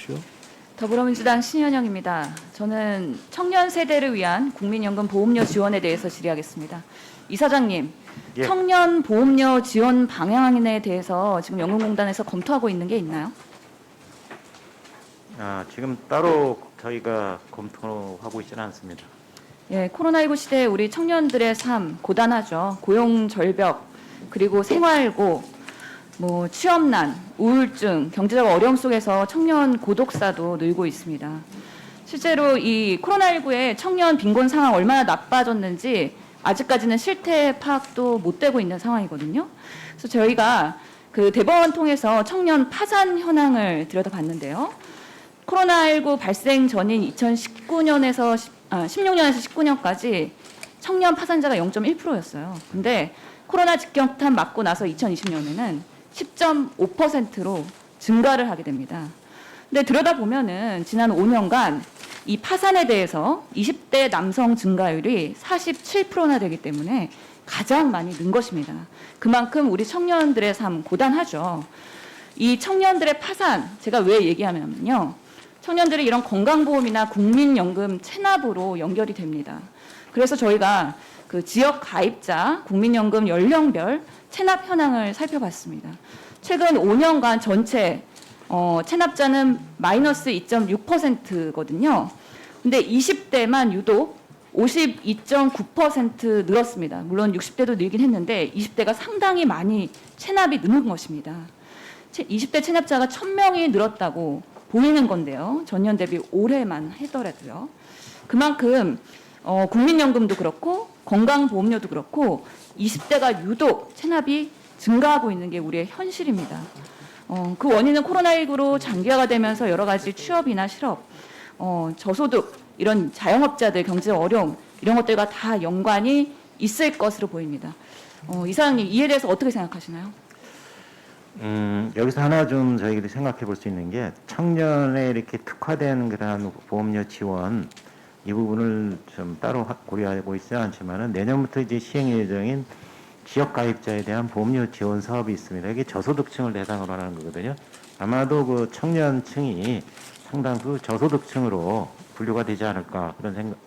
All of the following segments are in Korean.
주십시오. 더불어민주당 신현영입니다. 저는 청년 세대를 위한 국민연금 보험료 지원에 대해서 질의하겠습니다. 이사장님, 예. 청년 보험료 지원 방향에 대해서 지금 연금공단에서 검토하고 있는 게 있나요? 지금 따로 저희가 검토하고 있지는 않습니다. 예, 코로나19 시대에 우리 청년들의 삶 고단하죠. 고용 절벽, 그리고 생활고, 취업난, 우울증, 경제적 어려움 속에서 청년 고독사도 늘고 있습니다. 실제로 이 코로나19의 청년 빈곤 상황 얼마나 나빠졌는지 아직까지는 실태 파악도 못 되고 있는 상황이거든요. 그래서 저희가 그 대법원 통해서 청년 파산 현황을 들여다봤는데요. 코로나19 발생 전인 2019년에서 16년에서 19년까지 청년 파산자가 0.1%였어요. 근데 코로나 직격탄 맞고 나서 2020년에는 10.5%로 증가를 하게 됩니다. 근데 들여다보면은 지난 5년간 이 파산에 대해서 20대 남성 증가율이 47%나 되기 때문에 가장 많이 는 것입니다. 그만큼 우리 청년들의 삶 고단하죠. 이 청년들의 파산, 제가 왜 얘기하냐면요. 청년들이 이런 건강보험이나 국민연금 체납으로 연결이 됩니다. 그래서 저희가 그 지역 가입자 국민연금 연령별 체납 현황을 살펴봤습니다. 최근 5년간 전체 체납자는 마이너스 2.6%거든요. 근데 20대만 유독 52.9% 늘었습니다. 물론 60대도 늘긴 했는데 20대가 상당히 많이 체납이 느는 것입니다. 20대 체납자가 1000명이 늘었다고 보이는 건데요. 전년 대비 올해만 하더라도요. 그만큼 국민연금도 그렇고 건강보험료도 그렇고 20대가 유독 체납이 증가하고 있는 게 우리의 현실입니다. 그 원인은 코로나19로 장기화가 되면서 여러 가지 취업이나 실업, 저소득 이런 자영업자들 경제적 어려움 이런 것들과 다 연관이 있을 것으로 보입니다. 이사장님 이에 대해서 어떻게 생각하시나요? 여기서 하나 좀 저희들이 생각해 볼 수 있는 게 청년에 이렇게 특화된 그런 보험료 지원 이 부분을 좀 따로 고려하고 있지는 않지만은 내년부터 이제 시행 예정인 지역 가입자에 대한 보험료 지원 사업이 있습니다. 이게 저소득층을 대상으로 하는 거거든요. 아마도 그 청년층이 상당수 저소득층으로 분류가 되지 않을까 그런 생각,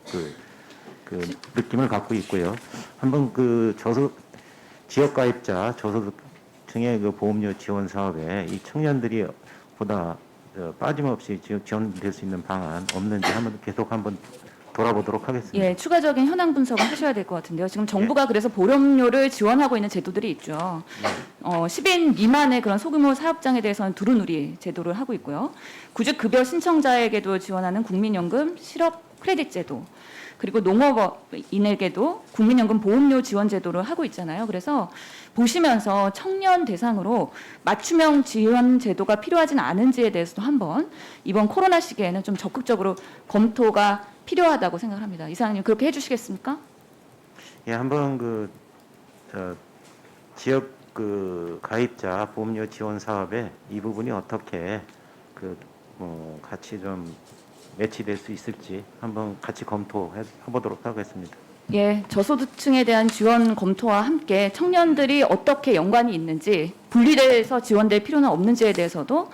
그 느낌을 갖고 있고요. 한번 그 지역 가입자 저소득층의 그 보험료 지원 사업에 이 청년들이 보다 빠짐없이 지원될 수 있는 방안 없는지 한번 돌아보도록 하겠습니다. 예, 추가적인 현황 분석을 하셔야 될 것 같은데요. 지금 정부가 그래서 보험료를 지원하고 있는 제도들이 있죠. 10인 미만의 그런 소규모 사업장에 대해서는 두루누리 제도를 하고 있고요. 구직급여 신청자에게도 지원하는 국민연금 실업 크레딧 제도, 그리고 농업인에게도 국민연금 보험료 지원 제도를 하고 있잖아요. 그래서 보시면서 청년 대상으로 맞춤형 지원 제도가 필요하진 않은지에 대해서도 한번 이번 코로나 시기에는 좀 적극적으로 검토가 필요하다고 생각합니다. 이사장님 그렇게 해주시겠습니까? 예, 한번 지역 가입자 보험료 지원 사업에 이 부분이 어떻게 같이 좀 매치될 수 있을지 한번 같이 검토해 보도록 하겠습니다. 예, 저소득층에 대한 지원 검토와 함께 청년들이 어떻게 연관이 있는지 분리돼서 지원될 필요는 없는지에 대해서도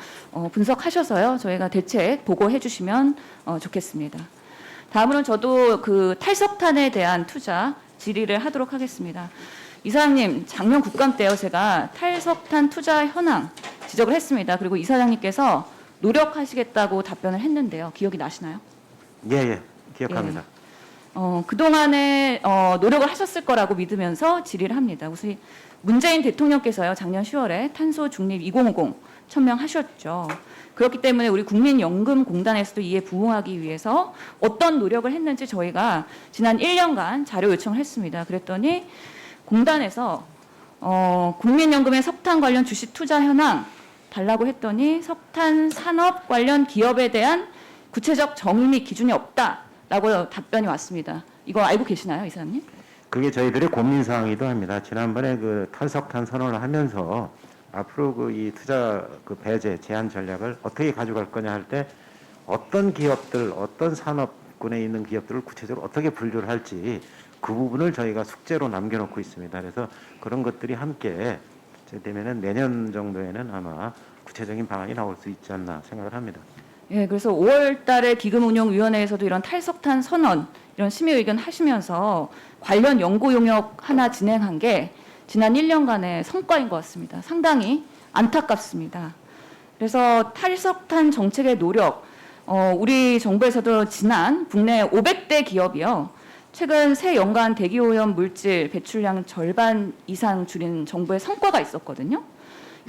분석하셔서요. 저희가 대책 보고해 주시면 좋겠습니다. 다음으로는 저도 그 탈석탄에 대한 투자 질의를 하도록 하겠습니다. 이사장님, 작년 국감 때요 제가 탈석탄 투자 현황 지적을 했습니다. 그리고 이사장님께서 노력하시겠다고 답변을 했는데요. 기억이 나시나요? 예, 기억합니다. 예. 그동안에 노력을 하셨을 거라고 믿으면서 질의를 합니다. 우선 문재인 대통령께서요 작년 10월에 탄소 중립 2050 천명하셨죠. 그렇기 때문에 우리 국민연금공단에서도 이에 부응하기 위해서 어떤 노력을 했는지 저희가 지난 1년간 자료 요청을 했습니다. 그랬더니 공단에서 국민연금의 석탄 관련 주식 투자 현황 달라고 했더니 석탄 산업 관련 기업에 대한 구체적 정의 및 기준이 없다라고 답변이 왔습니다. 이거 알고 계시나요, 이사장님? 그게 저희들의 고민 사항이기도 합니다. 지난번에 그 탈석탄 선언을 하면서 앞으로 이 투자 배제 제한 전략을 어떻게 가져갈 거냐 할 때 어떤 기업들, 어떤 산업군에 있는 기업들을 구체적으로 어떻게 분류를 할지 그 부분을 저희가 숙제로 남겨놓고 있습니다. 그래서 그런 것들이 함께 되면은 내년 정도에는 아마 구체적인 방안이 나올 수 있지 않나 생각을 합니다. 예, 그래서 5월 달에 기금운용위원회에서도 이런 탈석탄 선언, 이런 심의 의견 하시면서 관련 연구 용역 하나 진행한 게 지난 1년간의 성과인 것 같습니다. 상당히 안타깝습니다. 그래서 탈석탄 정책의 노력, 우리 정부에서도 지난 국내 500대 기업이요. 최근 새 연간 대기오염 물질 배출량 절반 이상 줄인 정부의 성과가 있었거든요.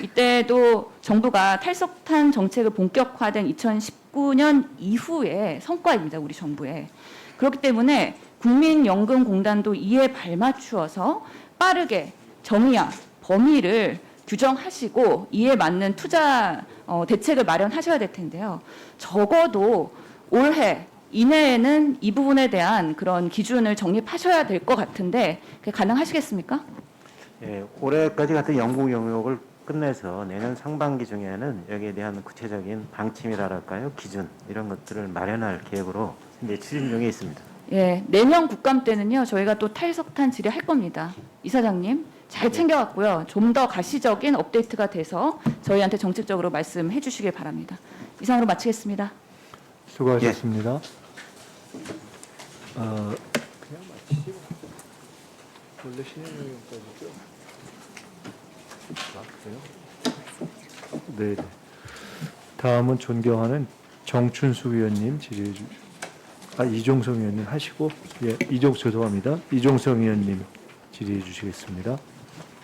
이때도 정부가 탈석탄 정책을 본격화된 2019년 이후의 성과입니다. 우리 정부의. 그렇기 때문에 국민연금공단도 이에 발맞추어서 빠르게 정의와 범위를 규정하시고 이에 맞는 투자 대책을 마련하셔야 될 텐데요. 적어도 올해 이내에는 이 부분에 대한 그런 기준을 정립하셔야 될 것 같은데 그게 가능하시겠습니까? 예, 올해까지 같은 연구 용역을 끝내서 내년 상반기 중에는 여기에 대한 구체적인 방침이랄까요, 기준 이런 것들을 마련할 계획으로 현재 추진 중에 있습니다. 예, 내년 국감 때는요 저희가 또 탈석탄 질의할 겁니다. 이사장님 잘 챙겨왔고요. 좀 더 가시적인 업데이트가 돼서 저희한테 정책적으로 말씀해 주시길 바랍니다. 이상으로 마치겠습니다. 수고하셨습니다. 원래 신현영까지죠? 네. 다음은 존경하는 정춘수 위원님 질의해 주시죠. 이종성 위원님 하시고, 예, 죄송합니다. 이종성 위원님 질의해 주시겠습니다.